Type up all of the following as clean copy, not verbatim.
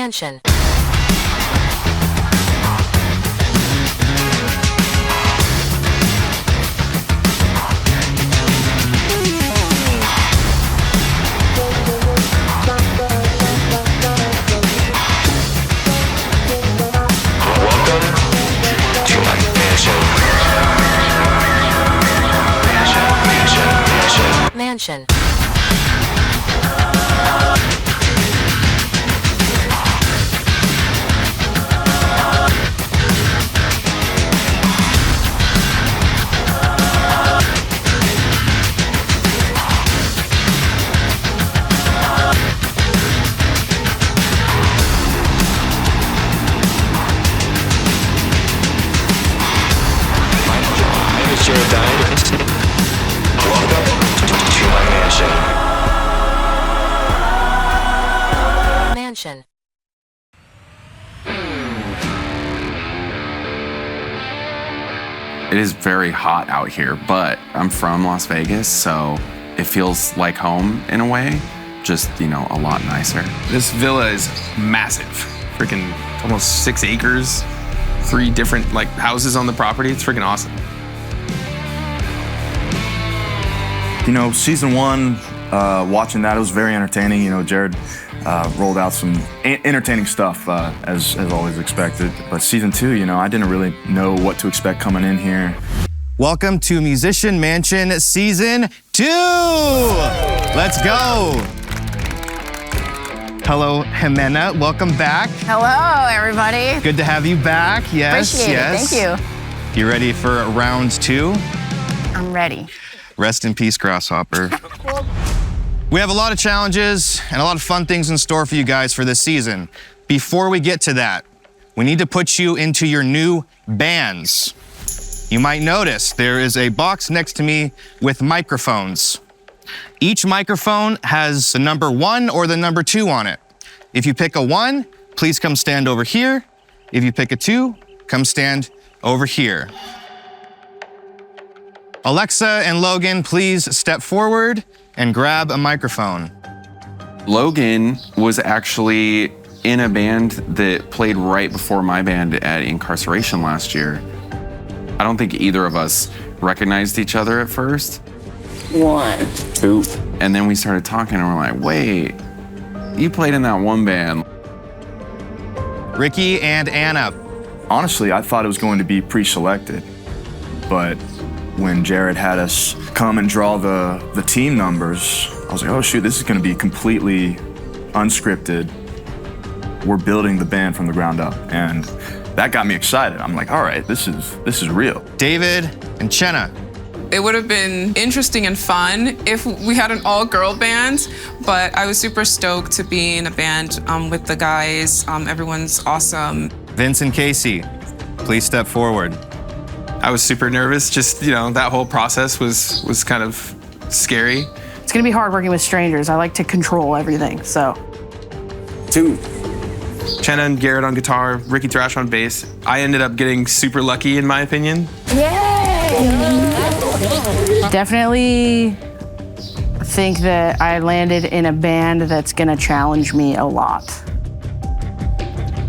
Mansion. Mansion. Mansion. It is very hot out here, but I'm from Las Vegas, so it feels like home in a way, just, you know, a lot nicer. This villa is massive, freaking almost 6 acres, 3 different like houses on the property. It's freaking awesome. You know, season 1, watching that, it was very entertaining. You know, Jared rolled out some entertaining stuff, as always expected. But season 2, you know, I didn't really know what to expect coming in here. Welcome to Musician Mansion Season 2! Let's go! Hello, Jimena, welcome back. Hello, everybody. Good to have you back, yes, Appreciate yes. it, thank You ready for round 2? I'm ready. Rest in peace, Grasshopper. We have a lot of challenges and a lot of fun things in store for you guys for this season. Before we get to that, we need to put you into your new bands. You might notice there is a box next to me with microphones. Each microphone has the number 1 or the number 2 on it. If you pick a 1, please come stand over here. If you pick a 2, come stand over here. Alexa and Logan, please step forward and grab a microphone. Logan was actually in a band that played right before my band at Incarceration last year. I don't think either of us recognized each other at first. 1, 2. And then we started talking and we're like, wait, you played in that one band. Rikki and Anna. Honestly, I thought it was going to be pre-selected, but when Jared had us come and draw the team numbers, I was like, oh shoot, this is gonna be completely unscripted. We're building the band from the ground up, and that got me excited. I'm like, all right, this is real. David and Chena. It would have been interesting and fun if we had an all-girl band, but I was super stoked to be in a band with the guys. Everyone's awesome. Vince and Kacey, please step forward. I was super nervous. Just, you know, that whole process was kind of scary. It's gonna be hard working with strangers. I like to control everything, so. 2. Chena and Garrett on guitar, Rikki Thrash on bass. I ended up getting super lucky, in my opinion. Definitely think that I landed in a band that's gonna challenge me a lot.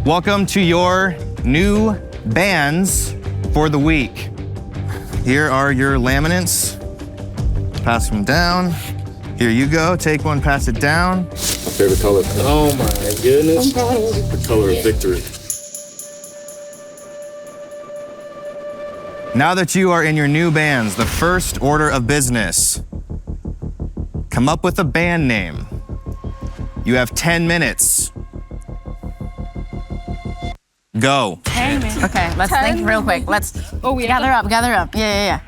Welcome to your new bands for the week. Here are your laminates. Pass them down. Here you go, take one, pass it down. My favorite color. Oh my goodness. The color of victory. Now that you are in your new bands, the first order of business, come up with a band name. You have 10 minutes. Go. Okay, let's think real quick. Let's gather up. Yeah.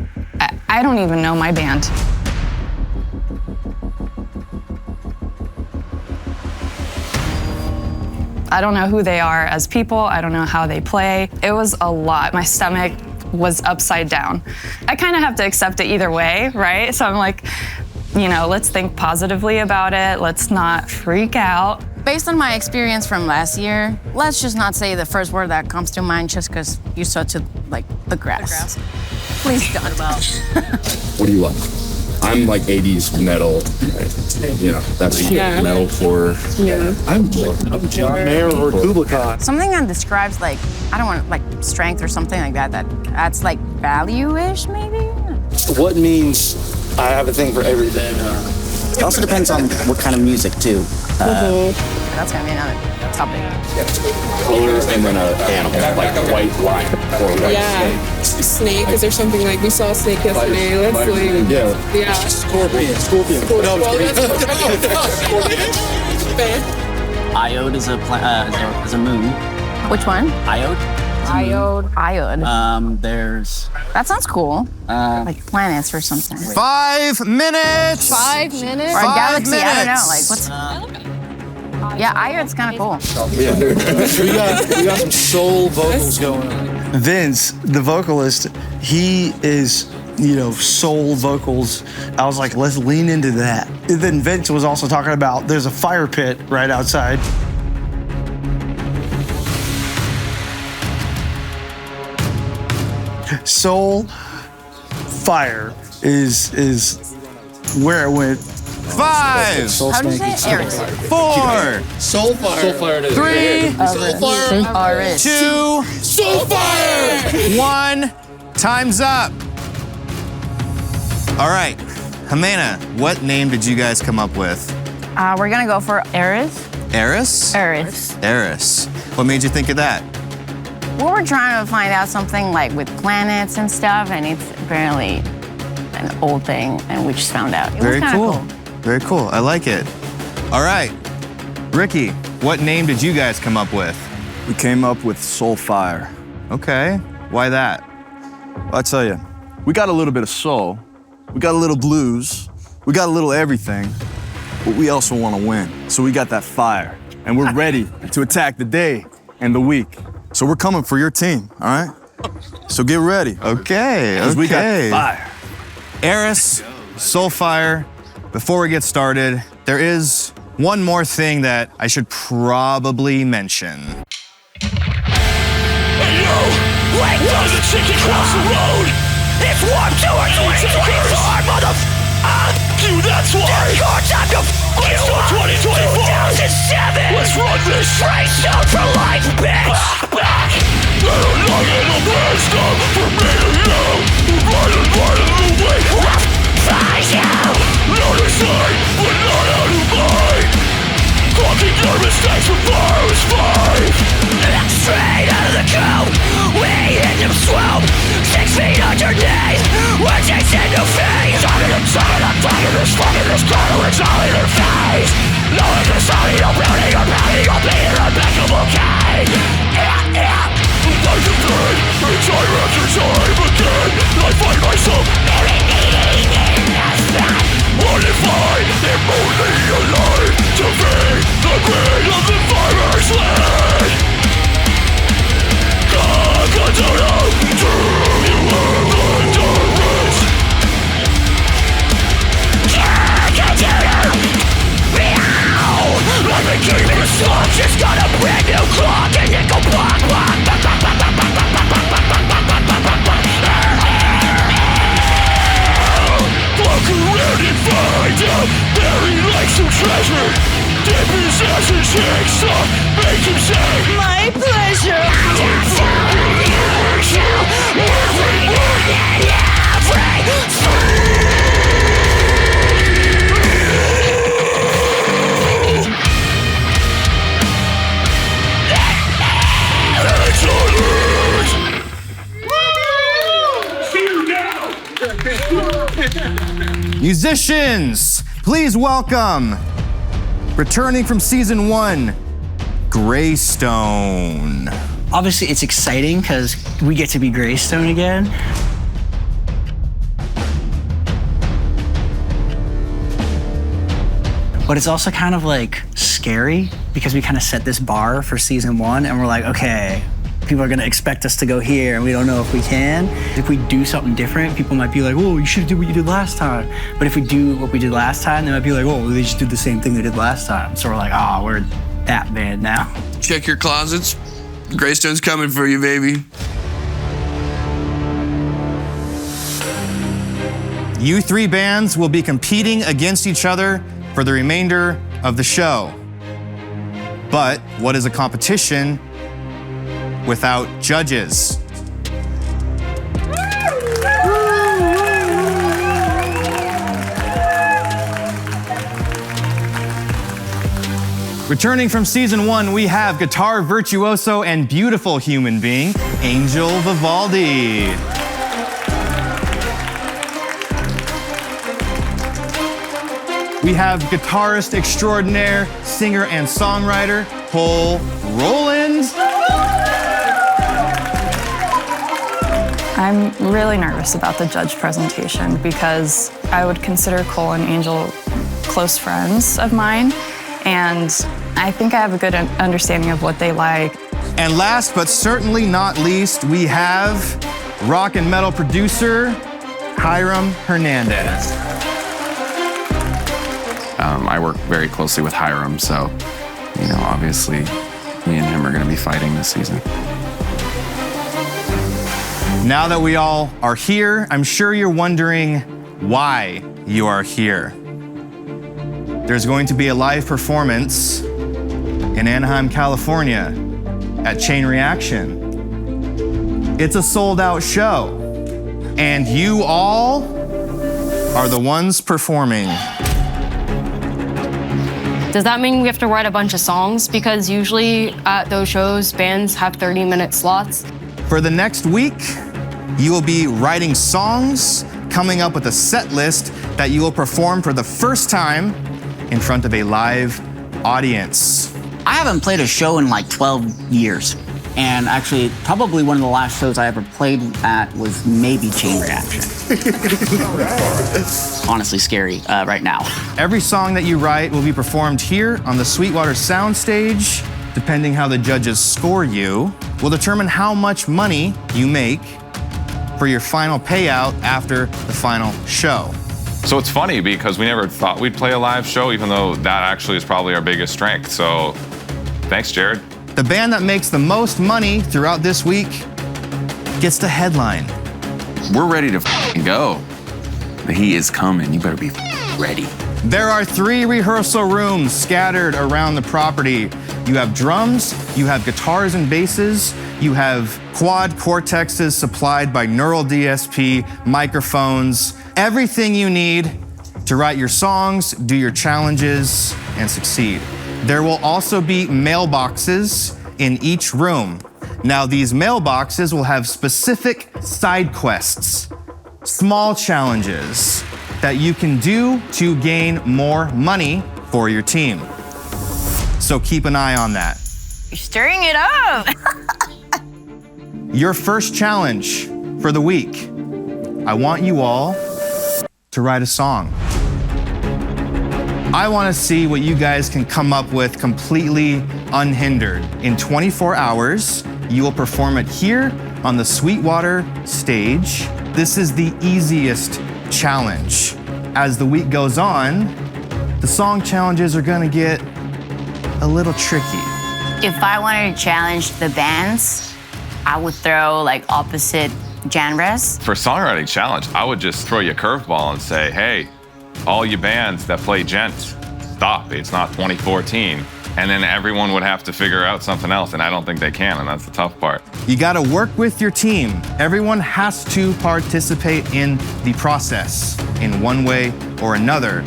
I don't even know my band. I don't know who they are as people. I don't know how they play. It was a lot. My stomach was upside down. I kind of have to accept it either way, right? So I'm like, you know, let's think positively about it. Let's not freak out. Based on my experience from last year, let's just not say the first word that comes to mind just because you saw to like the grass. Please don't. What do you want? I'm like 80s metal. You know, that's metalcore. Yeah. I'm John Mayer or Kublai. Something that describes like, I don't want like strength or something like that, that's like value-ish maybe? What means I have a thing for everything? It also depends on what kind of music too. That's gonna be another topic. Color and then an animal, like a white lion or a white snake. Snake, is there something like, we saw a snake yesterday, let's like, yeah. Scorpion. Iode is a moon. Which one? Iode. Iode. There's. That sounds cool. Like planets or something. 5 minutes. 5 minutes? Or a 5 galaxy, I don't know. minutes. Like what's? Yeah, Iode's kind of cool. Yeah. we got some soul vocals going on. Vince, the vocalist, he is, soul vocals. I was like, let's lean into that. And then Vince was also talking about there's a fire pit right outside. Soul fire is where it went. 5, How do you say it? Aries. 4, Soul fire. 3, Soul fire. 2, Soul fire. 1. Time's up. All right, Jimena, what name did you guys come up with? We're gonna go for Eris. Eris? Eris. What made you think of that? We were trying to find out something like with planets and stuff, and it's apparently an old thing, and we just found out. It was kinda cool. Very cool. I like it. All right, Rikki, what name did you guys come up with? We came up with Soul Fire. Okay, why that? Well, I tell you, we got a little bit of soul, we got a little blues, we got a little everything, but we also want to win. So we got that fire, and we're ready to attack the day and the week. So we're coming for your team, all right? So get ready. Okay, Because we got fire. Eris, Soulfire. Before we get started, there is one more thing that I should probably mention. Hey yo, wake up! The chicken across the road. It's warm to our 2024, you, that's why. It's your time to let's do 2024. 2007. Let's run this. Freestone for life, bitch. Back. They're not in the best stuff for me and you. Right the way. Find you. Notice sight, but not out of mind. Clocking your mistakes with virus 5. Straight out of the coop. We hit them swoop. 6 feet underneath. We're chasing new feet. Talking this color, it's all in her face. Knowing the sorry, you're browning, you're being an impeccable king. Life is good, it's time after time again. I find myself needing nothing. What if I am only alive to be the queen of the fire's land? Continue to you have endurance. I've been keeping it strong, just got a brand new clock and it go block. Look around and find out, buried like some treasure. Dip his ass and shake stuff, make him say, my pleasure. Everyone and everything. Musicians, please welcome, returning from season 1, Greystone. Obviously, it's exciting because we get to be Greystone again. But it's also kind of like scary because we kind of set this bar for season 1 and we're like, okay, people are gonna expect us to go here and we don't know if we can. If we do something different, people might be like, oh, you should do what you did last time. But if we do what we did last time, they might be like, oh, they just did the same thing they did last time. So we're like, oh, we're that band now. Check your closets. Greystone's coming for you, baby. You three bands will be competing against each other for the remainder of the show. But what is a competition without judges? Returning from season 1, we have guitar virtuoso and beautiful human being, Angel Vivaldi. We have guitarist extraordinaire, singer and songwriter, Rolland. I'm really nervous about the judge presentation because I would consider Cole and Angel close friends of mine, and I think I have a good understanding of what they like. And last but certainly not least, we have rock and metal producer, Hiram Hernandez. I work very closely with Hiram, so, you know, obviously me and him are gonna be fighting this season. Now that we all are here, I'm sure you're wondering why you are here. There's going to be a live performance in Anaheim, California at Chain Reaction. It's a sold-out show, and you all are the ones performing. Does that mean we have to write a bunch of songs? Because usually at those shows, bands have 30-minute slots. For the next week, you will be writing songs, coming up with a set list that you will perform for the first time in front of a live audience. I haven't played a show in like 12 years. And actually, probably one of the last shows I ever played at was maybe Chain Reaction. Honestly scary right now. Every song that you write will be performed here on the Sweetwater soundstage. Depending how the judges score you, will determine how much money you make for your final payout after the final show. So it's funny because we never thought we'd play a live show, even though that actually is probably our biggest strength. So thanks, Jared. The band that makes the most money throughout this week gets to headline. We're ready to go. The heat is coming. You better be ready. There are 3 rehearsal rooms scattered around the property. You have drums, you have guitars and basses, you have quad cortexes supplied by Neural DSP, microphones, everything you need to write your songs, do your challenges, and succeed. There will also be mailboxes in each room. Now, these mailboxes will have specific side quests, small challenges that you can do to gain more money for your team. So keep an eye on that. You're stirring it up. Your first challenge for the week, I want you all to write a song. I want to see what you guys can come up with completely unhindered. In 24 hours, you will perform it here on the Sweetwater stage. This is the easiest challenge. As the week goes on, the song challenges are going to get a little tricky. If I wanted to challenge the bands, I would throw like opposite genres. For songwriting challenge, I would just throw you a curveball and say, hey, all you bands that play gent, stop. It's not 2014. And then everyone would have to figure out something else, and I don't think they can, and that's the tough part. You gotta work with your team. Everyone has to participate in the process in one way or another.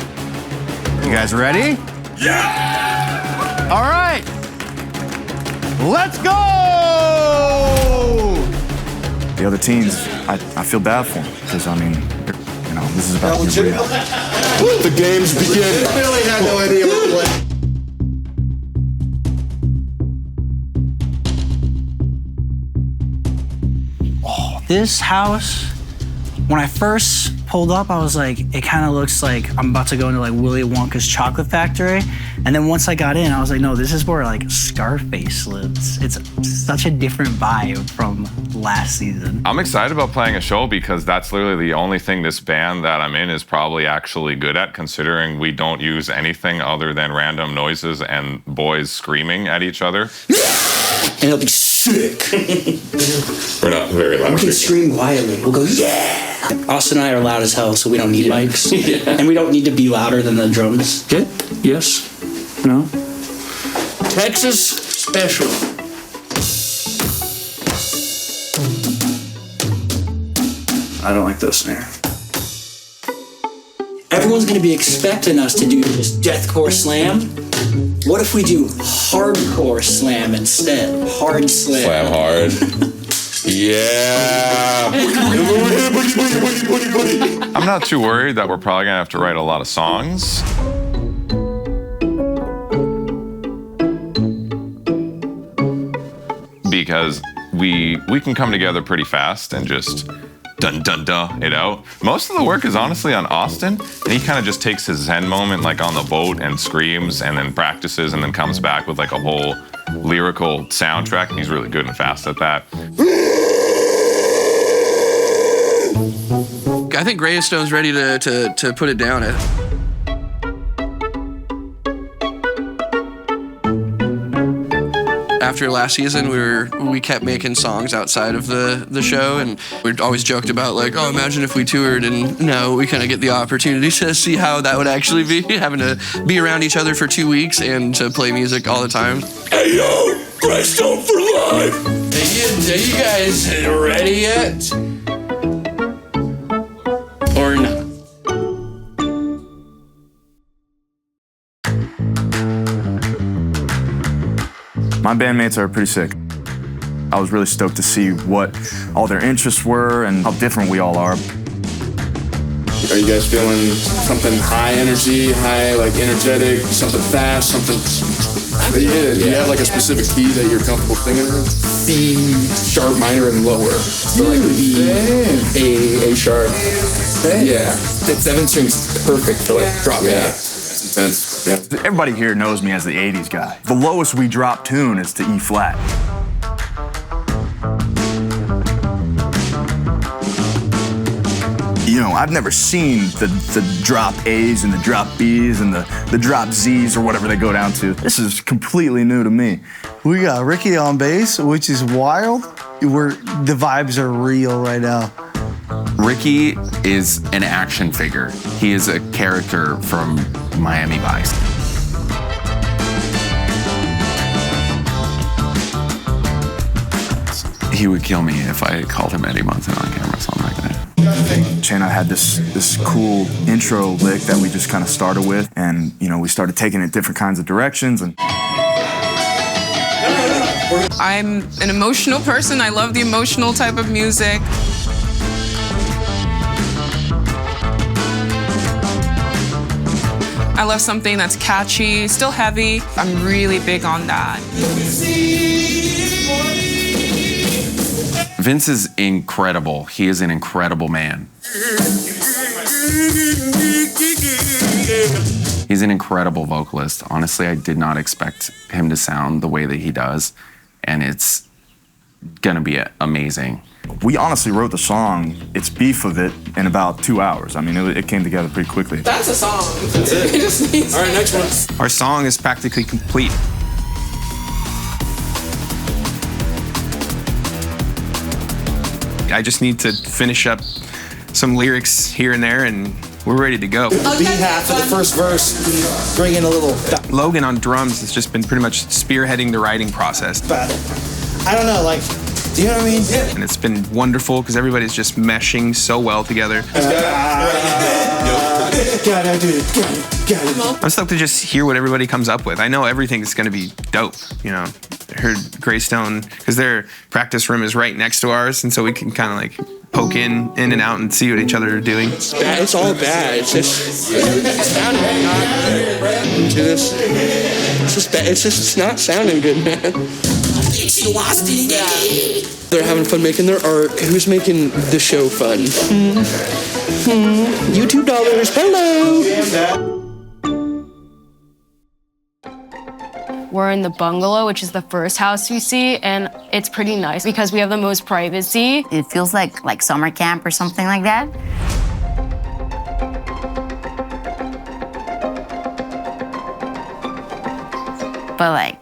You guys ready? Yeah! All right, let's go! The other teams, I feel bad for them, because I mean, you know, this is about to be real. The games begin. I really had no idea what to play. This house, when I first pulled up, I was like, it kind of looks like I'm about to go into like Willy Wonka's chocolate factory. And then once I got in, I was like, no, this is where like Scarface lives. It's such a different vibe from last season. I'm excited about playing a show because that's literally the only thing this band that I'm in is probably actually good at, considering we don't use anything other than random noises and boys screaming at each other. And it'll be sick. We're not very loud. We can scream quietly. We'll go, yeah! Austin and I are loud as hell, so we don't need mics. And we don't need to be louder than the drums. Good? Yes? No? Texas special. I don't like this snare. Everyone's gonna be expecting us to do this deathcore slam. What if we do hardcore slam instead? Hard slam. Slam hard. Yeah. I'm not too worried that we're probably gonna have to write a lot of songs. Because we can come together pretty fast and just dun dun dun it out. Most of the work is honestly on Austin, and he kind of just takes his zen moment like on the boat and screams and then practices and then comes back with like a whole lyrical soundtrack, and he's really good and fast at that. I think Greystone's ready to put it down. After last season, we kept making songs outside of the show, and we always joked about like, oh, imagine if we toured, and now we kind of get the opportunity to see how that would actually be, having to be around each other for 2 weeks and to play music all the time. Hey yo, Greystone for life! Are you guys ready yet? Or not? My bandmates are pretty sick. I was really stoked to see what all their interests were and how different we all are. Are you guys feeling something high energy, high, like energetic, something fast, something? Do you have like a specific key that you're comfortable singing in? B sharp, minor, and lower. So like B, A sharp. Yeah, that 7 string's perfect for like drop. Yeah, it's intense. Yeah. Everybody here knows me as the 80s guy. The lowest we drop tune is to E flat. You know, I've never seen the drop A's and the drop B's and the drop Z's or whatever they go down to. This is completely new to me. We got Rikki on bass, which is wild. The vibes are real right now. Rikki is an action figure. He is a character from Miami Vice. He would kill me if I called him Eddie Munson on camera or something like that. Chena had this cool intro lick that we just kind of started with, and you know, we started taking it different kinds of directions. And I'm an emotional person. I love the emotional type of music. I love something that's catchy, still heavy. I'm really big on that. Vince is incredible. He is an incredible man. He's an incredible vocalist. Honestly, I did not expect him to sound the way that he does, and it's gonna be amazing. We honestly wrote the song, It's Beef of It, in about 2 hours. I mean, it came together pretty quickly. That's a song. That's it. All right, next one. Our song is practically complete. I just need to finish up some lyrics here and there, and we're ready to go. B half of the first verse, bring in a little. Logan on drums has just been pretty much spearheading the writing process. I don't know, like, do you know what I mean? Yeah. And it's been wonderful because everybody's just meshing so well together. I'm stoked to just hear what everybody comes up with. I know everything is going to be dope, you know. I heard Greystone, because their practice room is right next to ours, and so we can kind of like poke in and out and see what each other are doing. It's bad. It's all bad. It's just sounding not into this. It's just bad. It's not sounding good, man. They're having fun making their art. Who's making the show fun? YouTube dollars. Hello. We're in the bungalow, which is the first house we see, and it's pretty nice because we have the most privacy. It feels like summer camp or something like that. But like,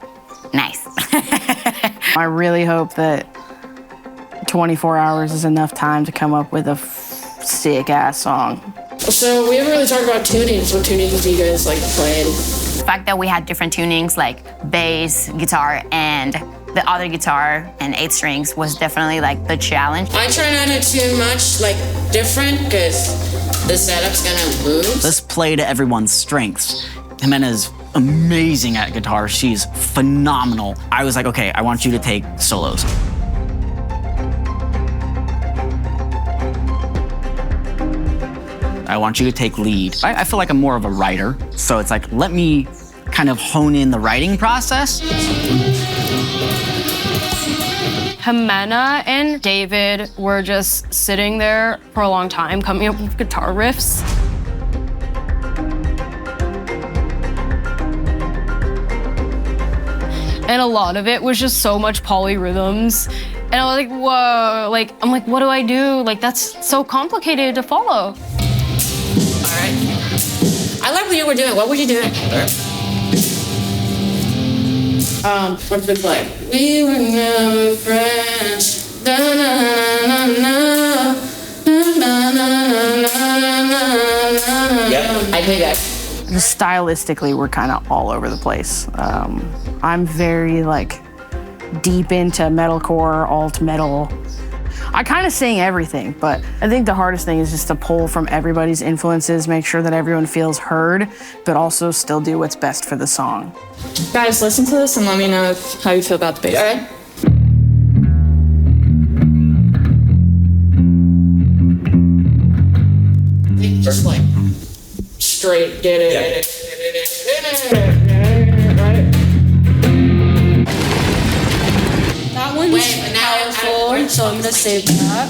nice. I really hope that 24 hours is enough time to come up with a sick ass song. So we haven't really talked about tunings. What tunings do you guys like playing? The fact that we had different tunings like bass, guitar, and the other guitar and 8 strings was definitely like the challenge. I try not to tune much like different because the setup's gonna lose. Let's play to everyone's strengths. Jimena's amazing at guitar. She's phenomenal. I was like, okay, I want you to take solos. I want you to take lead. I feel like I'm more of a writer, so it's like, let me kind of hone in the writing process. Jimena and David were just sitting there for a long time, coming up with guitar riffs. And a lot of it was just so much polyrhythms. And I was like, whoa, like, I'm like, what do I do? Like, that's so complicated to follow. All right. I like what you were doing. What were you doing? What's the play? We were never friends. Da, na, na, na, na. Na, na, na, na, na. Yep, I think that. Stylistically, we're kind of all over the place. I'm very like deep into metalcore, alt metal. I kind of sing everything, but I think the hardest thing is just to pull from everybody's influences, make sure that everyone feels heard, but also still do what's best for the song. Guys, listen to this and let me know how you feel about the bass. All right. Just like straight, get it. Right. That one's powerful, so I'm gonna save that.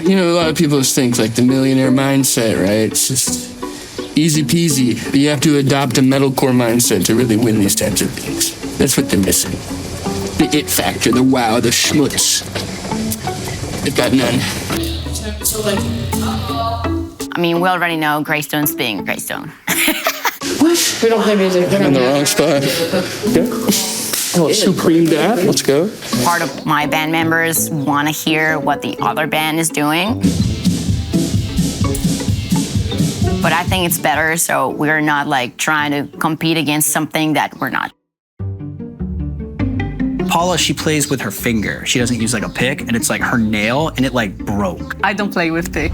You know, a lot of people just think like the millionaire mindset, right? It's just easy peasy. But you have to adopt a metalcore mindset to really win these types of things. That's what they're missing. The it factor, the wow, the schmutz. They've got none. So like, I mean, we already know Greystone's being Greystone. what? We don't play music. I'm in the wrong spot. Yeah. Oh, supreme dad. Let's go. Part of my band members want to hear what the other band is doing. But I think it's better so we're not like trying to compete against something that we're not. Paula, she plays with her finger. She doesn't use like a pick, and it's like her nail, and it like broke. I don't play with pick.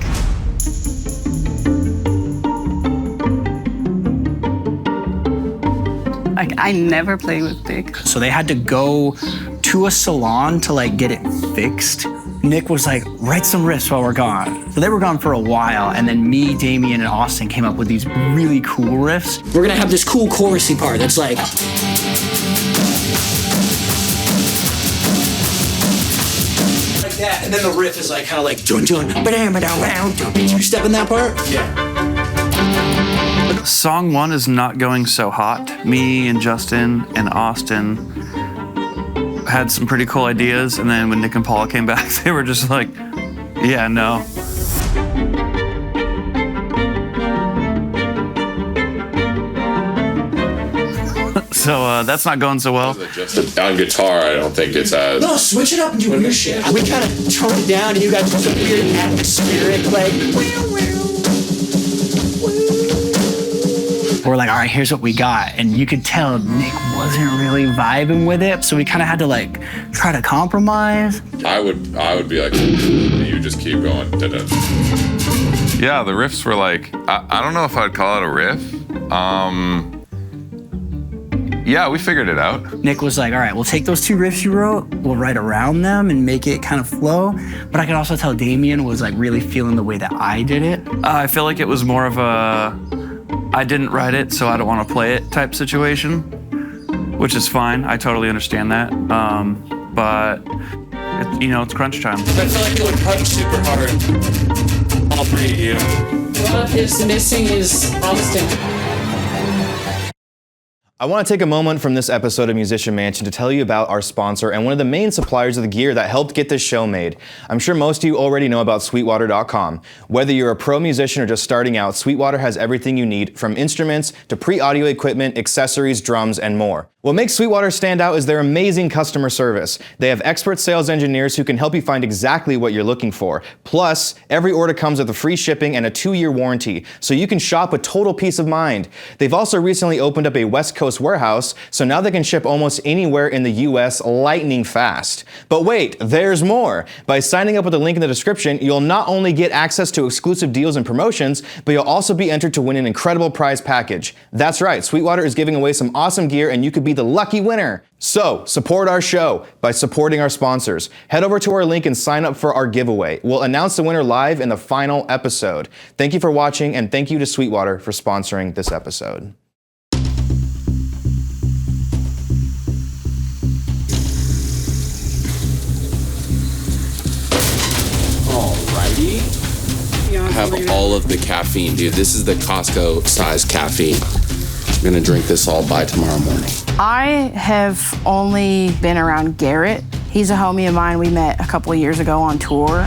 Like, I never play with pick. So they had to go to a salon to like get it fixed. Nik was like, write some riffs while we're gone. So they were gone for a while, and then me, Damien, and Austin came up with these really cool riffs. We're gonna have this cool chorusy part that's like, that, and then the riff is like kind of like dun dun ba-dam-ba-dam-bam. Did you step in that part? Yeah. Song 1 is not going so hot. Me and Justin and Austin had some pretty cool ideas, and then when Nik and Paula came back, they were just like, yeah, no. So that's not going so well. Just on guitar, I don't think it's as. no, switch it up and do weird shit. We kind of tone it down, and you got some weird atmospheric, like. We're like, all right, here's what we got, and you could tell Nik wasn't really vibing with it, so we kind of had to like try to compromise. I would be like, you just keep going. Da-da. Yeah, the riffs were like, I don't know if I'd call it a riff. Yeah, we figured it out. Nik was like, all right, we'll take those 2 riffs you wrote, we'll write around them and make it kind of flow. But I could also tell Damien was like really feeling the way that I did it. I feel like it was more of a, I didn't write it, so I don't want to play it type situation, which is fine. I totally understand that. But, it's crunch time. I feel like it would punch super hard. All 3, you know? what is missing is Austin. I want to take a moment from this episode of Musician Mansion to tell you about our sponsor and one of the main suppliers of the gear that helped get this show made. I'm sure most of you already know about Sweetwater.com. Whether you're a pro musician or just starting out, Sweetwater has everything you need, from instruments to pre-audio equipment, accessories, drums, and more. What makes Sweetwater stand out is their amazing customer service. They have expert sales engineers who can help you find exactly what you're looking for. Plus, every order comes with a free shipping and a 2-year warranty, so you can shop with total peace of mind. They've also recently opened up a West Coast warehouse, so now they can ship almost anywhere in the US lightning fast. But wait, there's more. By signing up with the link in the description, you'll not only get access to exclusive deals and promotions, but you'll also be entered to win an incredible prize package. That's right, Sweetwater is giving away some awesome gear, and you could be the lucky winner. So, support our show by supporting our sponsors. Head over to our link and sign up for our giveaway. We'll announce the winner live in the final episode. Thank you for watching, and thank you to Sweetwater for sponsoring this episode. Alrighty. I have all of the caffeine, dude. This is the Costco size caffeine. I'm gonna drink this all by tomorrow morning. I have only been around Garrett. He's a homie of mine. We met a couple of years ago on tour.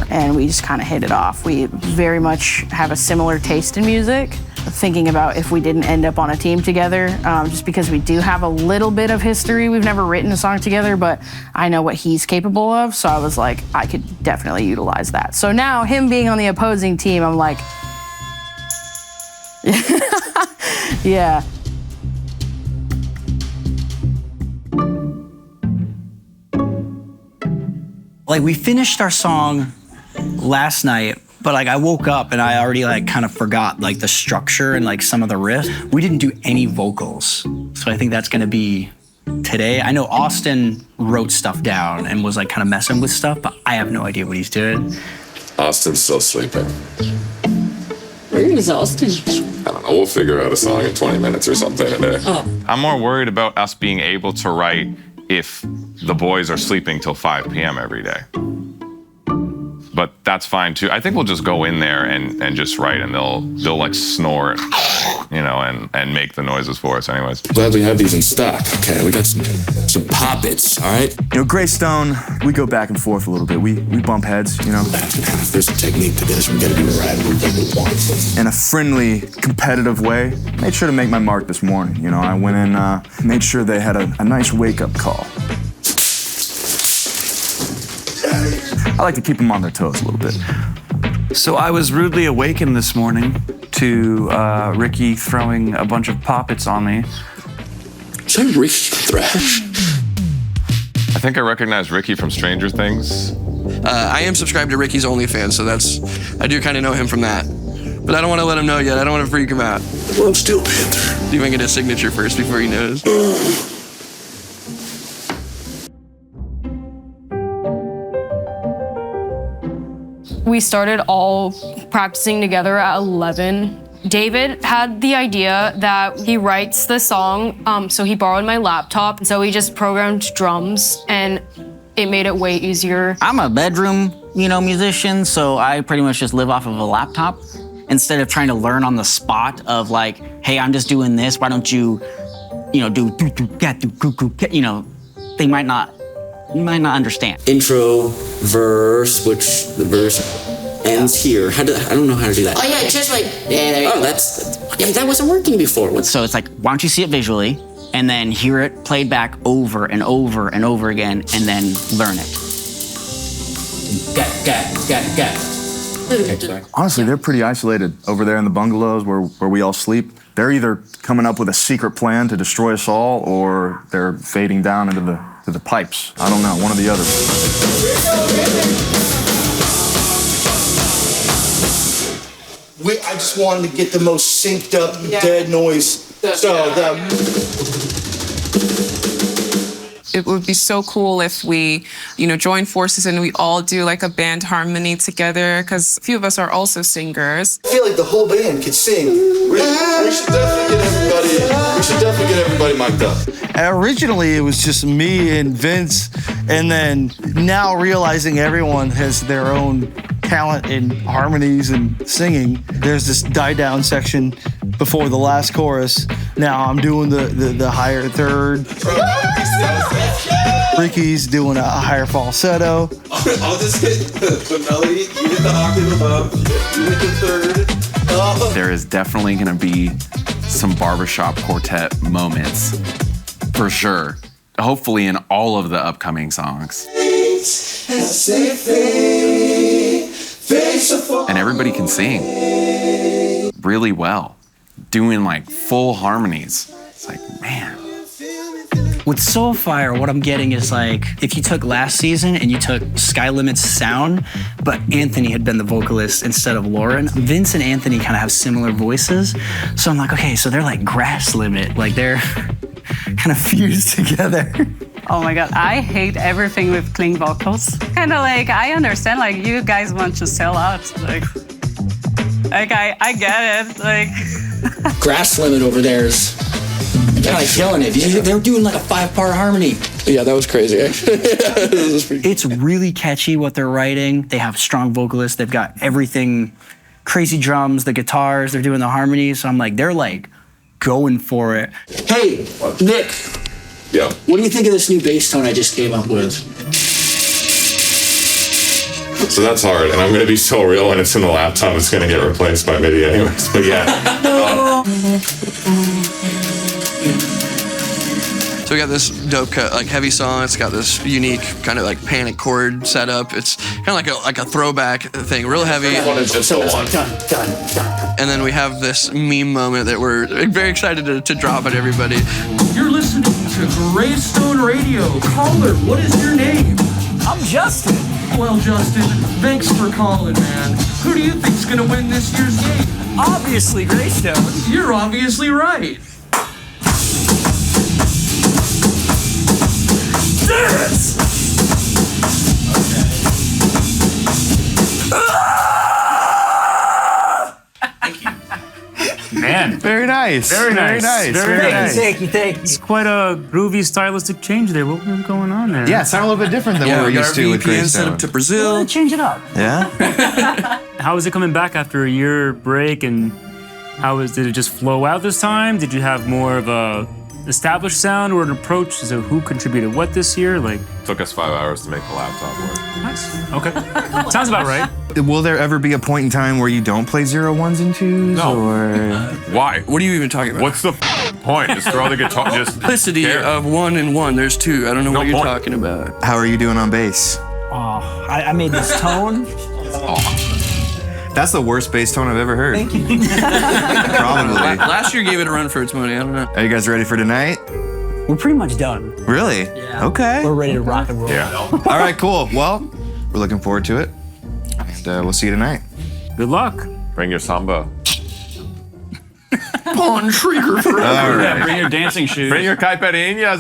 And we just kind of hit it off. We very much have a similar taste in music. Thinking about if we didn't end up on a team together, just because we do have a little bit of history. We've never written a song together, but I know what he's capable of, so I was like, I could definitely utilize that. So now, him being on the opposing team, I'm like, yeah. Like, we finished our song last night, but like I woke up and I already like kind of forgot like the structure and like some of the riffs. We didn't do any vocals. So I think that's gonna be today. I know Austin wrote stuff down and was like kind of messing with stuff, but I have no idea what he's doing. Austin's still sleeping. Where is Austin? I don't know, we'll figure out a song in 20 minutes or something today. I'm more worried about us being able to write if the boys are sleeping till 5 p.m. every day. But that's fine too. I think we'll just go in there and just write, and they'll like snore, you know, and make the noises for us anyways. Glad we have these in stock. Okay, we got some poppets, all right? You know, Greystone, we go back and forth a little bit. We bump heads, you know. There's a technique to this. We gotta do it right. In a friendly, competitive way. Made sure to make my mark this morning. You know, I went in, made sure they had a nice wake-up call. I like to keep them on their toes a little bit. So I was rudely awakened this morning to Rikki throwing a bunch of poppets on me. Is that Rikki Thrash? I think I recognize Rikki from Stranger Things. I am subscribed to Ricky's OnlyFans, so I do kind of know him from that. But I don't want to let him know yet. I don't want to freak him out. Well, I'm still Panther. See if I can get his signature first before he knows. We started all practicing together at 11. David had the idea that he writes the song, so he borrowed my laptop, and so we just programmed drums, and it made it way easier. I'm a bedroom, musician, so I pretty much just live off of a laptop. Instead of trying to learn on the spot of like, hey, I'm just doing this, why don't you, do, they might not understand. Intro, verse, which the verse ends here. I don't know how to do that. Oh yeah, just like, yeah, there you go. That wasn't working before. So it's like, why don't you see it visually, and then hear it played back over and over and over again, and then learn it. Honestly, they're pretty isolated over there in the bungalows where we all sleep. They're either coming up with a secret plan to destroy us all, or they're fading down into the pipes. I don't know, one or the other. I just wanted to get the most synced up dead noise. It would be so cool if we, join forces and we all do like a band harmony together, because a few of us are also singers. I feel like the whole band could sing. We should definitely get everybody mic'd up. Originally, it was just me and Vince, and then now realizing everyone has their own talent in harmonies and singing, there's this die-down section before the last chorus. Now I'm doing the higher third. Ricky's doing a higher falsetto. I'll just hit the melody, you hit the octave above, you hit the third. There is definitely going to be some barbershop quartet moments, for sure. Hopefully in all of the upcoming songs. And everybody can sing really well, doing like full harmonies. It's like, man. With Soulfire, what I'm getting is like, if you took last season and you took Sky Limit's sound, but Anthony had been the vocalist instead of Lauren, Vince and Anthony kind of have similar voices. So I'm like, okay, so they're like Grass Limit, like they're kind of fused together. Oh my God, I hate everything with clean vocals. Kind of like, I understand, like, you guys want to sell out. Like I get it, like. Grass Limit over there is kind of killing it. They were doing like a 5-part harmony. Yeah, that was crazy, actually. It's really catchy what they're writing. They have strong vocalists. They've got everything, crazy drums, the guitars, they're doing the harmonies. So I'm like, they're like going for it. Hey, Nick. Yeah. What do you think of this new bass tone I just came up with? So that's hard, and I'm going to be so real when it's in the laptop, it's going to get replaced by MIDI anyways, but yeah. So we got this dope cut, like heavy song. It's got this unique kind of like panic chord setup. It's kind of like a throwback thing, real heavy. And then we have this meme moment that we're very excited to drop at everybody. You're listening to Greystone Radio. Caller, what is your name? I'm Justin. Well, Justin, thanks for calling, man. Who do you think's gonna win this year's game? Obviously, Greystone. You're obviously right. Dance! Man. Very nice. Very nice. Very nice. Thank you. It's quite a groovy stylistic change there. What was going on there? Yeah, it sounded a little bit different than what we're used to with Greystone. Set up to Brazil. Change it up. Yeah? How is it coming back after a year break, and did it just flow out this time? Did you have more of a established sound or an approach? So who contributed what this year? Like, Took us 5 hours to make the laptop work. nice. Okay. Sounds about right. Will there ever be a point in time where you don't play 0s, 1s, and 2s? No. Or... Why? What are you even talking about? What's the point? Just throw the guitar. Just Simplicity of 1 and 1. There's 2. I don't know what you're talking about. How are you doing on bass? Oh, I made this tone. That's the worst bass tone I've ever heard. Thank you. Probably. Last year gave it a run for its money. I don't know. Are you guys ready for tonight? We're pretty much done. Really? Yeah. Okay. We're ready to rock and roll. Yeah. All right, cool. Well, we're looking forward to it. And we'll see you tonight. Good luck. Bring your samba. Pawn Shrieker forever. All right. Yeah, bring your dancing shoes. Bring your caipirinhas.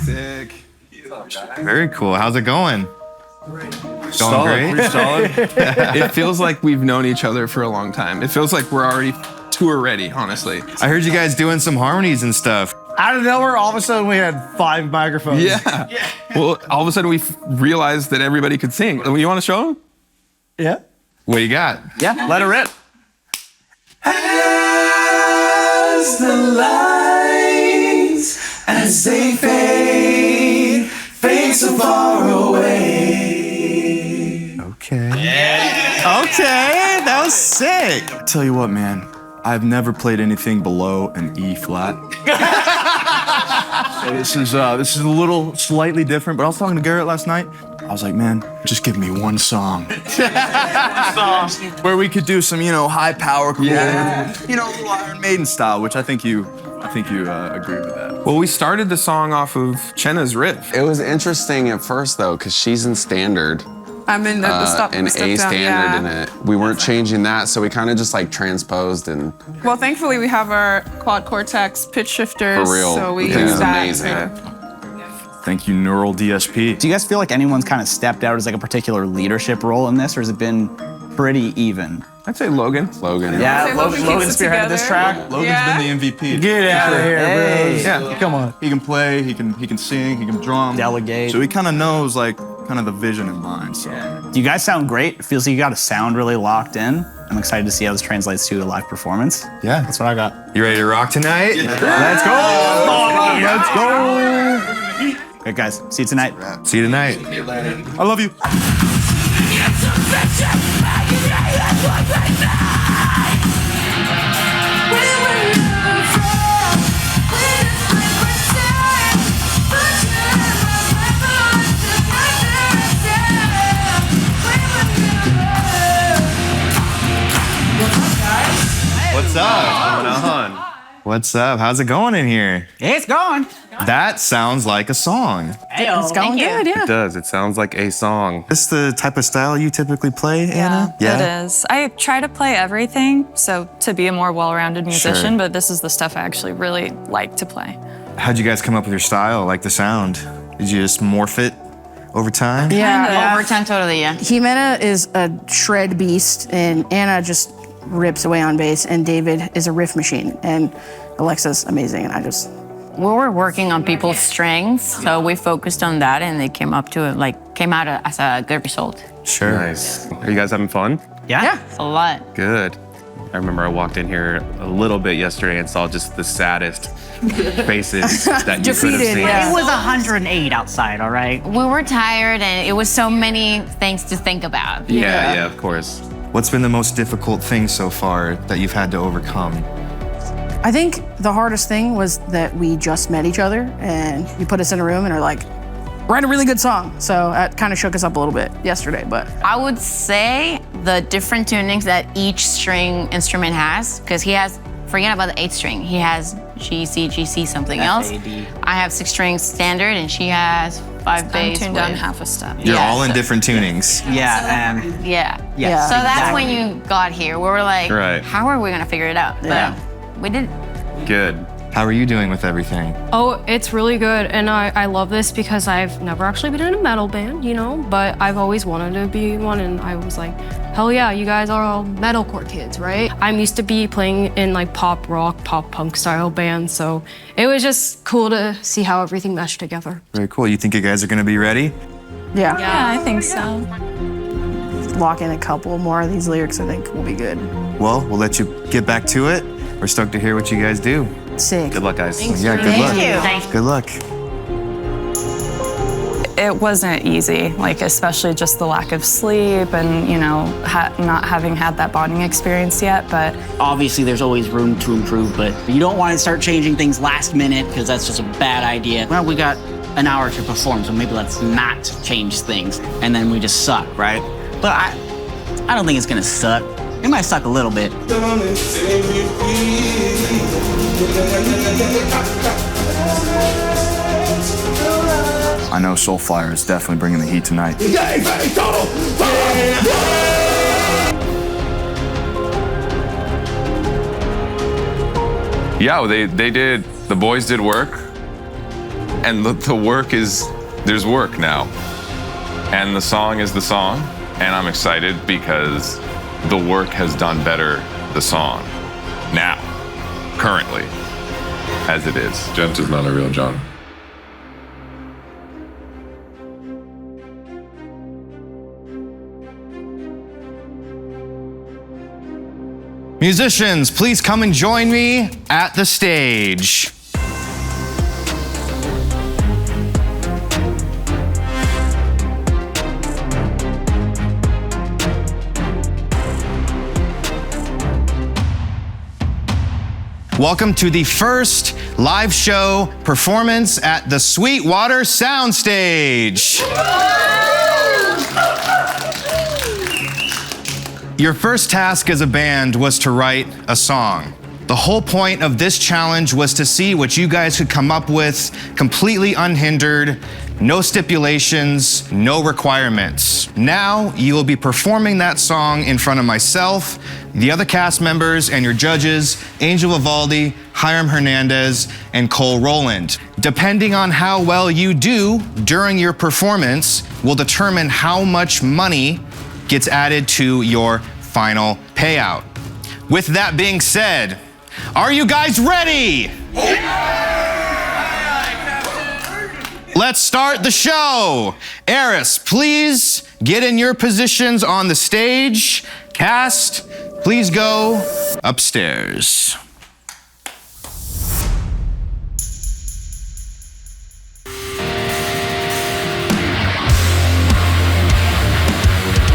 Sick. Very cool. How's it going? Solid, great? pretty solid. It feels like we've known each other for a long time. It feels like we're already tour ready, honestly. I heard you guys doing some harmonies and stuff. Out of nowhere, all of a sudden we had 5 microphones. Yeah. Well, all of a sudden we realized that everybody could sing. You want to show them? Yeah. What do you got? Yeah, let it rip. As the lights, as they fade so far away. Okay. Okay, that was sick. Tell you what, man, I've never played anything below an E flat. So this is a little slightly different, but I was talking to Garrett last night. I was like, man, just give me one song. Where we could do some, high power chord, a little Iron Maiden style, which I think you agree with that. Well, we started the song off of Chena's riff. It was interesting at first, though, because she's in standard. I'm in the step A down, standard yeah. in it. We weren't changing that, so we kind of just like transposed and. Well, thankfully we have our quad cortex pitch shifters, For real. so we The thing use is that. amazing. Thank you, Neural DSP. Do you guys feel like anyone's kind of stepped out as like a particular leadership role in this, or has it been pretty even? I'd say Logan. Yeah, Logan spearheaded this track. Logan's been the MVP. Get out of here, bro. Yeah, come on. He can play, he can sing, he can drum. Delegate. So he kind of knows like kind of the vision in mind. So You guys sound great. It feels like you got a sound really locked in. I'm excited to see how this translates to a live performance. Yeah. That's what I got. You ready to rock tonight? Let's go! Let's go! Okay, guys. See you tonight. See you tonight. I love you. What's up? What's up? How's it going in here? It's going. That sounds like a song. It's going good, It does. It sounds like a song. Is this the type of style you typically play, Anna? It is. I try to play everything, so to be a more well-rounded musician, Sure. but this is the stuff I actually really like to play. How'd you guys come up with your style, like the sound? Did you just morph it over time? Yeah. Over time, totally, yeah. Jimena is a shred beast, and Anna just rips away on bass, and David is a riff machine, and Alexa's amazing, and I just... We were working on people's strengths, so we focused on that, and they came out as a good result. Sure. Nice. Are you guys having fun? Yeah, a lot. Good. I remember I walked in here a little bit yesterday and saw just the saddest faces that you could have seen. It was 108 outside, all right? We were tired, and it was so many things to think about. Yeah, of course. What's been the most difficult thing so far that you've had to overcome? I think the hardest thing was that we just met each other, and you put us in a room and are like, write a really good song. So that kind of shook us up a little bit yesterday, but. I would say the different tunings that each string instrument has, because he has, forget about the 8th string, he has G, C, G, C, something else. I have 6 strings standard, and she has 5 bass. tuned down half a step. You're all in different tunings. Yeah. Yeah. So that's when you got here. We were like, Right. how are we gonna figure it out? Yeah. But we did. Good. How are you doing with everything? Oh, it's really good, and I love this because I've never actually been in a metal band, you know, but I've always wanted to be one, and I was like, hell yeah, you guys are all metalcore kids, right? I'm used to be playing in like pop rock, pop punk style bands, so it was just cool to see how everything meshed together. Very cool. You think you guys are going to be ready? Yeah. Yeah, I think so. Lock in a couple more of these lyrics, I think will be good. Well, we'll let you get back to it. We're stoked to hear what you guys do. Sick. Good luck, guys. Yeah, good luck. Thank you. Good luck. It wasn't easy, like especially just the lack of sleep and, you know, not having had that bonding experience yet, but. Obviously, there's always room to improve, but you don't want to start changing things last minute because that's just a bad idea. Well, we got an hour to perform, so maybe let's not change things, and then we just suck, right? But I don't think it's gonna suck. It might suck a little bit. I know Soulfire is definitely bringing the heat tonight. Yeah, they did, the boys did work, and the work is, there's work now. And the song is the song, and I'm excited because the work has done better the song now, currently, as it is. Gent is not a real John. Musicians, please come and join me at the stage. Welcome to the first live show performance at the Sweetwater Soundstage. Your first task as a band was to write a song. The whole point of this challenge was to see what you guys could come up with, completely unhindered, no stipulations, no requirements. Now you will be performing that song in front of myself, the other cast members, and your judges, Angel Vivaldi, Hiram Hernandez, and Cole Rolland. Depending on how well you do during your performance will determine how much money gets added to your final payout. With that being said, are you guys ready? Let's start the show. Eris, please get in your positions on the stage. Cast, please go upstairs.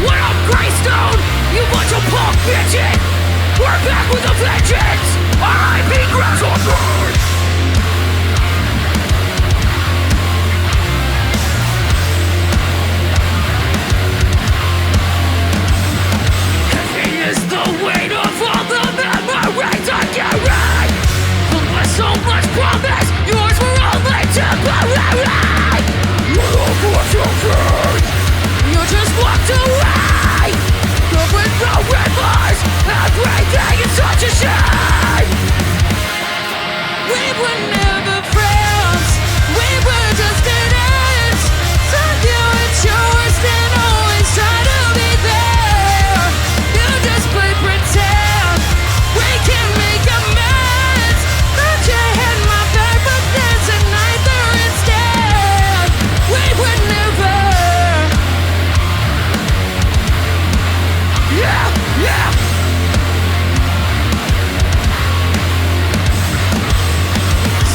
What up, Greystone? You bunch of punk bitches! We're back with a vengeance! R.I.P. Grasshoppers! Heavy is the weight of all the memories I carry! But with so much promise, yours were only temporary! Little more children! You just walked away! With no remorse, everything is such a shame! We were never friends, we were just idiots. Said you it's yours and always try to be there. You just play pretend, we can make amends. Thought you had my back, but there's a neither instead. We were never. Yeah, yeah.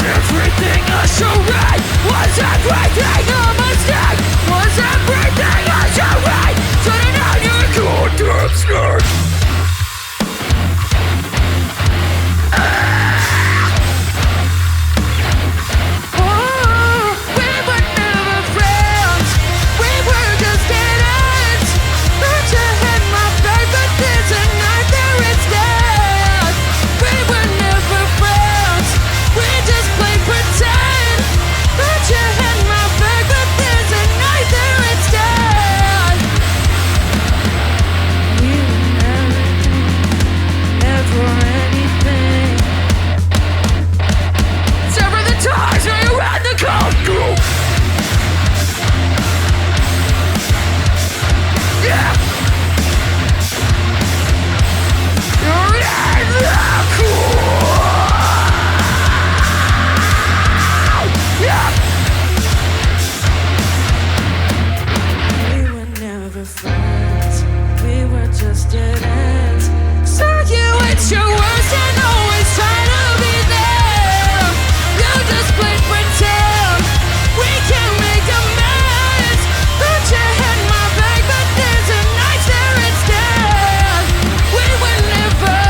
Everything a charade? Was everything a mistake? Was everything a charade? Turn out your goddamn snake. We were never friends. We were just idiots. Thought you had my back, but there's a night there instead. We were never friends. We just played pretend. Thought you had my back, but there's a night there instead. We were never anything. Sever the ties, now you're at the cold group. Yeah. You're in the cold. Yeah. We were never friends. We were just dead ends. So you it's your worst and always try to be there. You just played pretend. We can make amends. Thought you had my back, but there's a night there instead. We were never.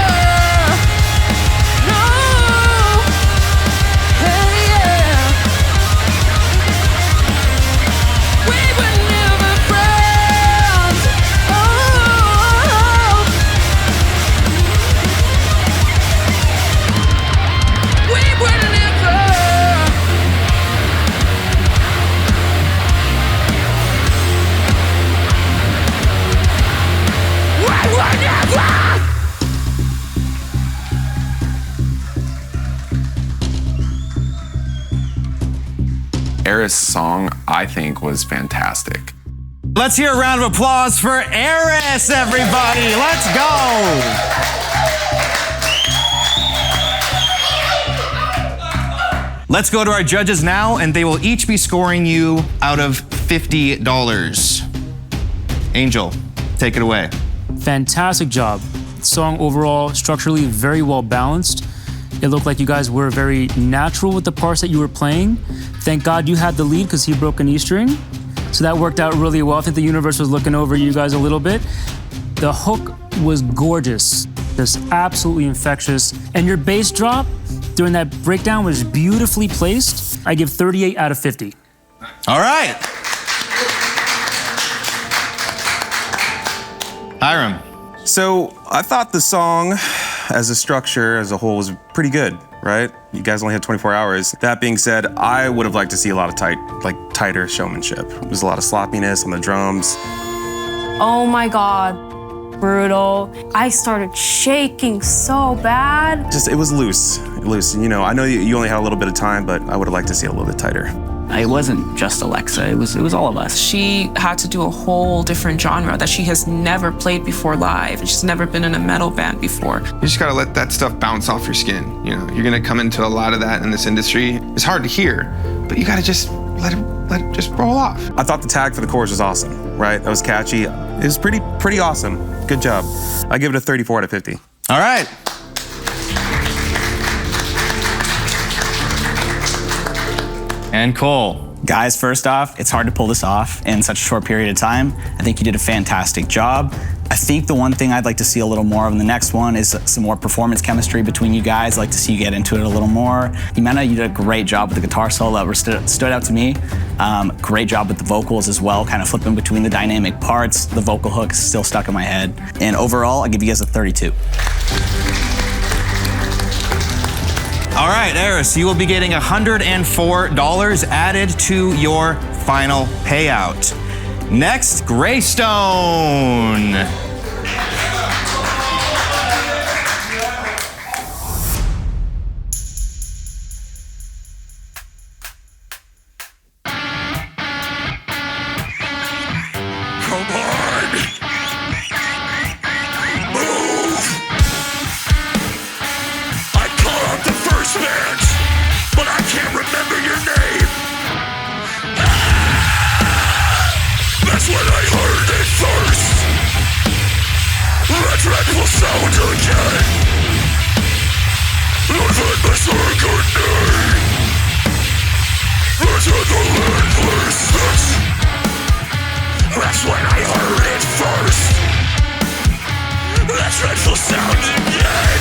No. Hey, yeah. We were never friends. Oh. We were never. We were never. Eris' song, I think, was fantastic. Let's hear a round of applause for Eris, everybody. Let's go. Let's go to our judges now, and they will each be scoring you out of $50. Angel, take it away. Fantastic job. Song overall, structurally very well balanced. It looked like you guys were very natural with the parts that you were playing. Thank God you had the lead because he broke an E string. So that worked out really well. I think the universe was looking over you guys a little bit. The hook was gorgeous, just absolutely infectious. And your bass drop during that breakdown was beautifully placed. I give 38 out of 50. All right. Hiram. So I thought the song as a structure, as a whole, was pretty good, right? You guys only had 24 hours. That being said, I would have liked to see a lot of tighter showmanship. There's a lot of sloppiness on the drums. Oh my God, brutal. I started shaking so bad. Just, it was loose. You know, I know you only had a little bit of time, but I would have liked to see it a little bit tighter. It wasn't just Alexa, it was all of us. She had to do a whole different genre that she has never played before live, and she's never been in a metal band before. You just gotta let that stuff bounce off your skin. You know, you're gonna come into a lot of that in this industry. It's hard to hear, but you gotta just let it just roll off. I thought the tag for the chorus was awesome, right? That was catchy. It was pretty awesome. Good job. I give it a 34 out of 50. All right. And Cole. Guys, first off, it's hard to pull this off in such a short period of time. I think you did a fantastic job. I think the one thing I'd like to see a little more of in the next one is some more performance chemistry between you guys. I'd like to see you get into it a little more. Jimena, you did a great job with the guitar solo that stood out to me. Great job with the vocals as well, kind of flipping between the dynamic parts. The vocal hook is still stuck in my head. And overall, I give you guys a 32. All right, Eris, you will be getting $104 added to your final payout. Next, Greystone. That's when I heard it first. That dreadful sound again.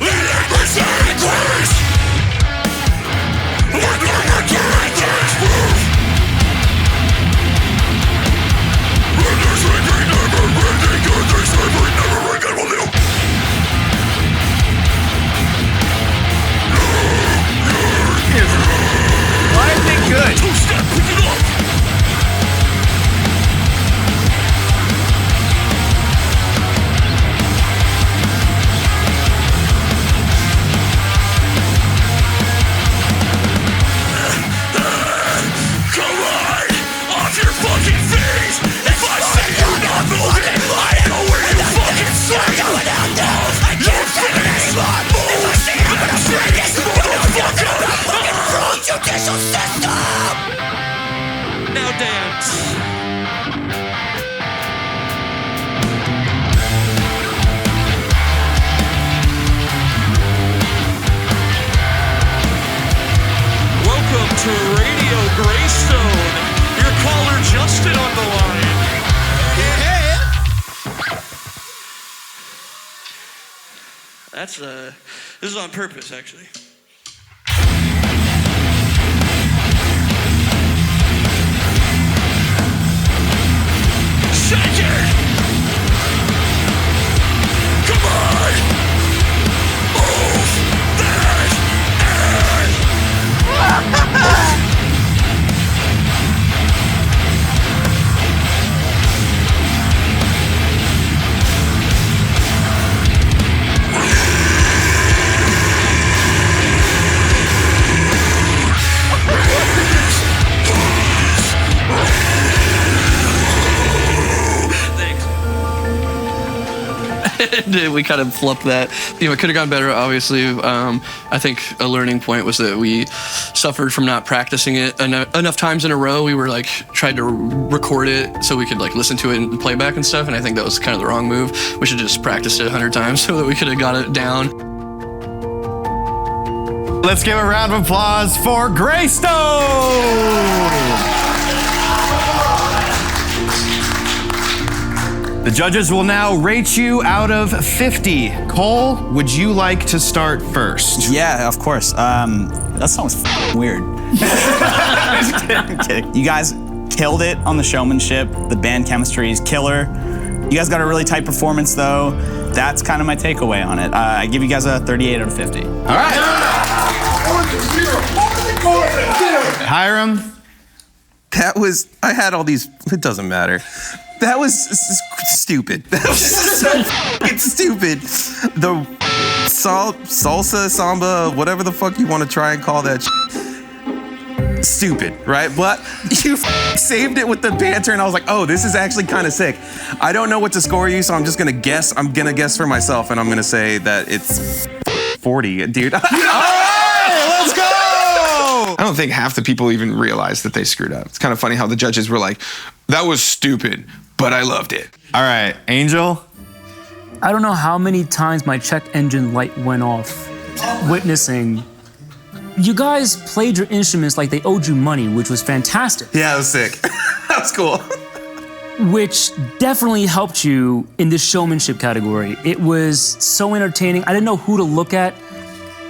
It embers and grace. When I return this move. When there's angry, never ending good, there's slavery, never again will you. Why is it good? Two-step, pick it up. Judicial system! Now dance. Welcome to Radio Greystone. Your caller Justin on the line. Yeah. This is on purpose, actually. Shake it! Come on! Move that we kind of flubbed that. You know, it could have gone better, obviously. I think a learning point was that we suffered from not practicing it enough times in a row. We were like, tried to record it so we could like listen to it and play back and stuff, and I think that was kind of the wrong move. We should just practice it 100 times so that we could have got it down. Let's give a round of applause for Greystone! The judges will now rate you out of 50. Cole, would you like to start first? Yeah, of course. That song's weird. I'm kidding. You guys killed it on the showmanship. The band chemistry is killer. You guys got a really tight performance, though. That's kind of my takeaway on it. I give you guys a 38 out of 50. All right. Hiram? I had all these, it doesn't matter. That was stupid. That was so fucking stupid. The salsa, samba, whatever the fuck you want to try and call that shit. Stupid, right? But you saved it with the banter and I was like, oh, this is actually kind of sick. I don't know what to score you, so I'm just gonna guess. I'm gonna guess for myself and I'm gonna say that it's 40, dude. All right, let's go! don't think half the people even realized that they screwed up. It's kind of funny how the judges were like, that was stupid, but I loved it. All right, Angel. I don't know how many times my check engine light went off witnessing. You guys played your instruments like they owed you money, which was fantastic. Yeah, that was sick. That was cool. Which definitely helped you in the showmanship category. It was so entertaining. I didn't know who to look at.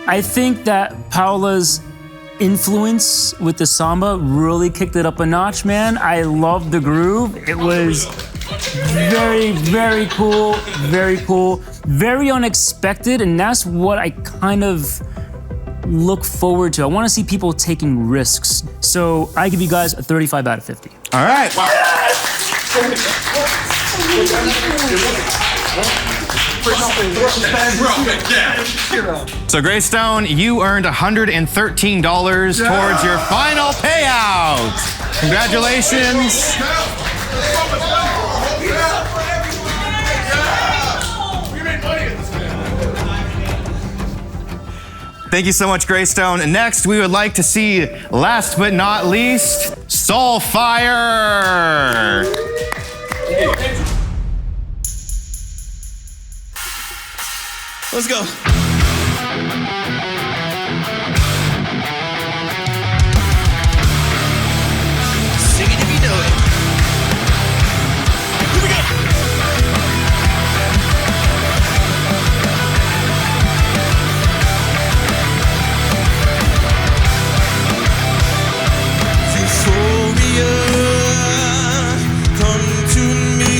I think that Paula's influence with the samba really kicked it up a notch, man. I loved the groove. It was very, very cool, very unexpected, and that's what I kind of look forward to. I want to see people taking risks. So I give you guys a 35 out of 50. All right. So Greystone, you earned $113 towards your final payout. Congratulations. Thank you so much, Greystone. And next, we would like to see, last but not least, Soulfire. Let's go. Sing it if you know it. Here we go. Euphoria, come to me.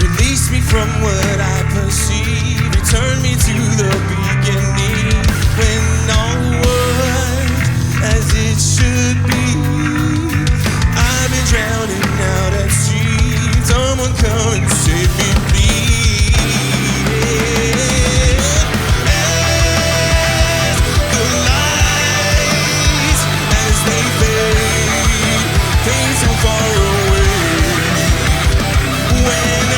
Release me from what I perceive. Return me to the beginning, when all was as it should be. I've been drowning out at sea. Someone come and save me, please. As the lights, as they fade so far away. When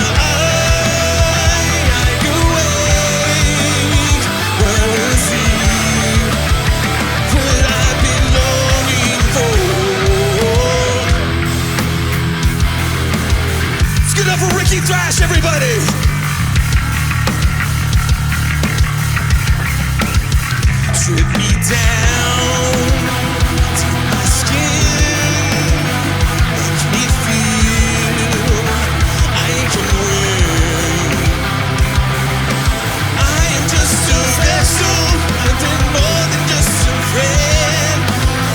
for Rikki Thrash, everybody! Strip me down to my skin, make me feel I can win. I am just a vessel, nothing more than just a friend.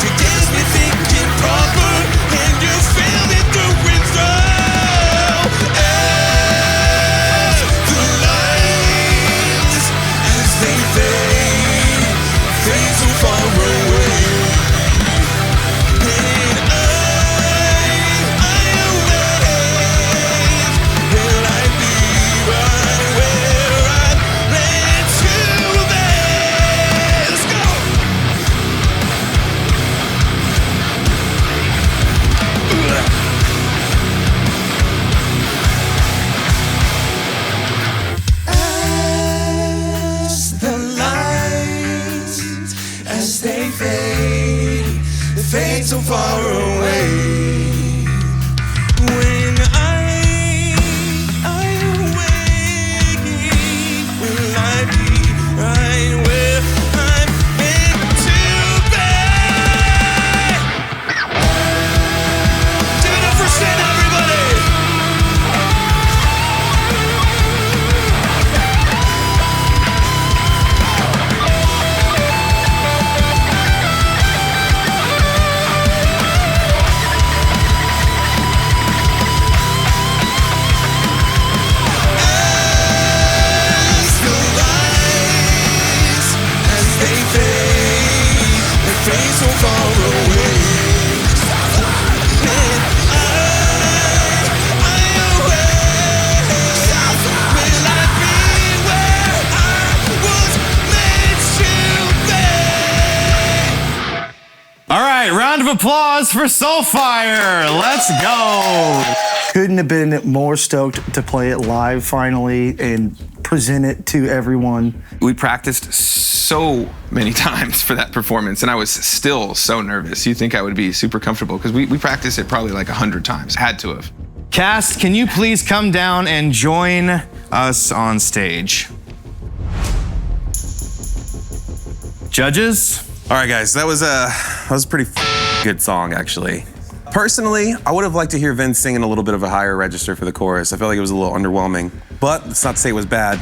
To get me thinking proper, and you feel me through and through. Fade so far away. When I awake, will I be right where I'm meant to be? Give it up for Chena, everybody! So far away. When I awake, will I be where I was meant to be? All right, round of applause for Soulfire. Let's go. Couldn't have been more stoked to play it live finally and present it to everyone. We practiced so many times for that performance, and I was still so nervous. You'd think I would be super comfortable, because we practiced it probably like 100 times. Had to have. Cast, can you please come down and join us on stage? Judges? All right, guys, that was a pretty good song, actually. Personally, I would have liked to hear Vince sing in a little bit of a higher register for the chorus. I felt like it was a little underwhelming, but it's not to say it was bad,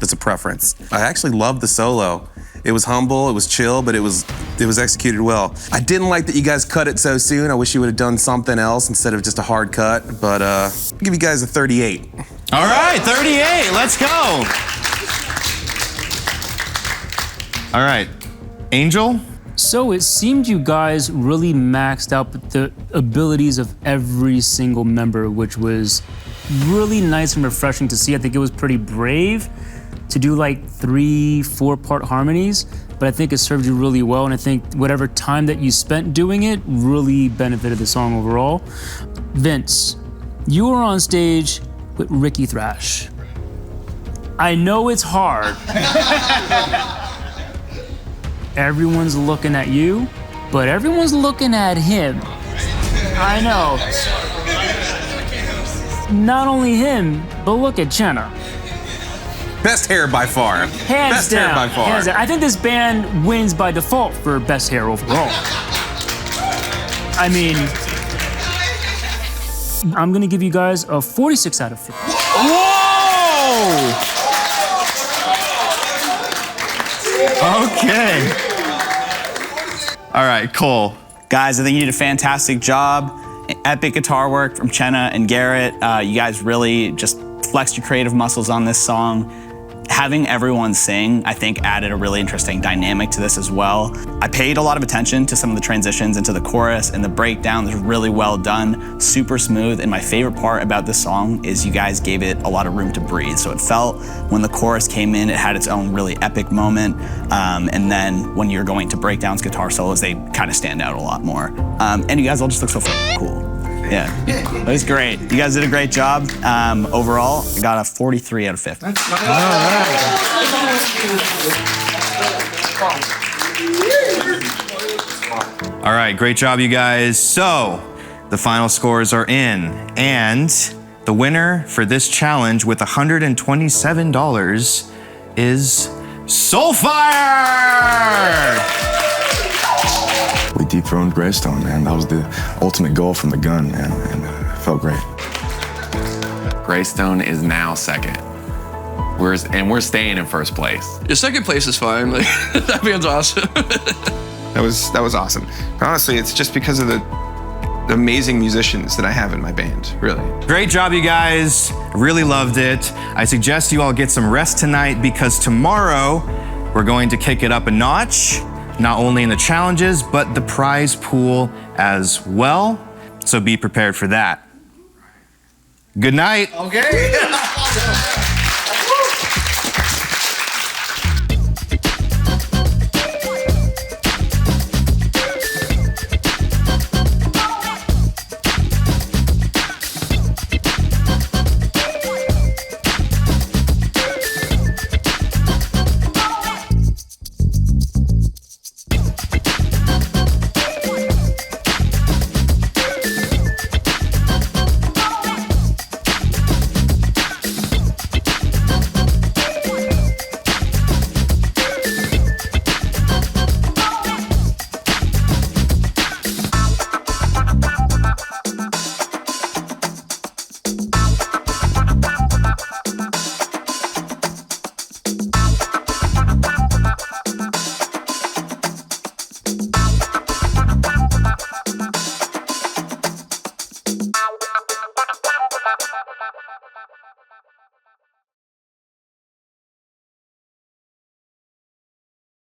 it's a preference. I actually loved the solo. It was humble, it was chill, but it was executed well. I didn't like that you guys cut it so soon. I wish you would have done something else instead of just a hard cut, but I'll give you guys a 38. All right, 38, let's go. All right, Angel? So it seemed you guys really maxed out the abilities of every single member, which was really nice and refreshing to see. I think it was pretty brave to do like 3-4 part harmonies, but I think it served you really well, and I think whatever time that you spent doing it really benefited the song overall. Vince, you were on stage with Rikki Thrash. I know it's hard. Everyone's looking at you, but everyone's looking at him. I know. Not only him, but look at Chena. Best hair by far. Hands down. Hair by far. Hands down. I think this band wins by default for best hair overall. I mean, I'm gonna give you guys a 46 out of 50. Whoa! Okay. All right, Cole. Guys, I think you did a fantastic job. Epic guitar work from Chena and Garrett. You guys really just flexed your creative muscles on this song. Having everyone sing, I think, added a really interesting dynamic to this as well. I paid a lot of attention to some of the transitions into the chorus, and the breakdown was really well done, super smooth, and my favorite part about this song is you guys gave it a lot of room to breathe. So it felt, when the chorus came in, it had its own really epic moment, and then when you're going to breakdowns, guitar solos, they kind of stand out a lot more. And you guys all just look so cool. Yeah, it was great. You guys did a great job. Overall, I got a 43 out of 50. All right, great job, you guys. So, the final scores are in, and the winner for this challenge with $127 is Soulfire! We dethroned Greystone, man. That was the ultimate goal from the gun, man, and it felt great. Greystone is now second. We're staying in first place. Your second place is fine. Like, that band's awesome. That was awesome. But honestly, it's just because of the amazing musicians that I have in my band, really. Great job, you guys. Really loved it. I suggest you all get some rest tonight, because tomorrow we're going to kick it up a notch, not only in the challenges, but the prize pool as well. So be prepared for that. Good night. Okay.